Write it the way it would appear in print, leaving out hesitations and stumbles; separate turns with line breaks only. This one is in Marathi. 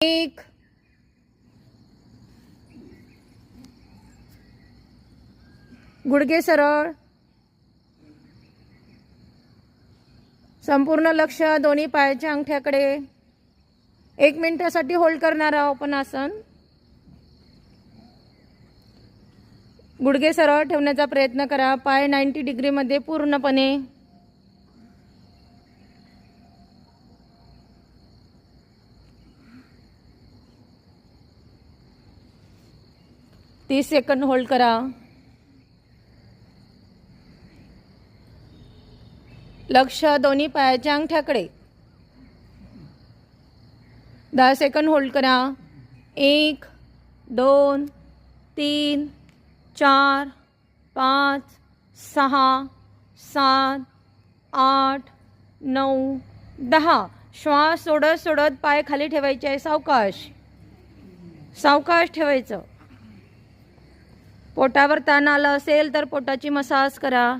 एक, गुडघे सरळ, संपूर्ण लक्ष दोन्ही पायाच्या अंगठ्याकडे. 1 मिनिटासाठी होल्ड करणार आहोत आपण आसन. गुडघे सरळ ठेवण्याचा प्रयत्न करा. पाय 90 डिग्रीमध्ये पूर्णपणे. तीस सेकंद होल्ड करा. लक्ष दोन्ही पायाच्या अंगठ्याकडे. 10 सेकंद होल्ड करा. 1, 2, 3, 4, 5, 6, 7, 8, 9, 10. श्वास सोडत सोडत पाय खाली ठेवायचे आहे. सावकाश सावकाश ठेवायचं. पोटावर ताण आला असेल तर पोटाची मसाज करा.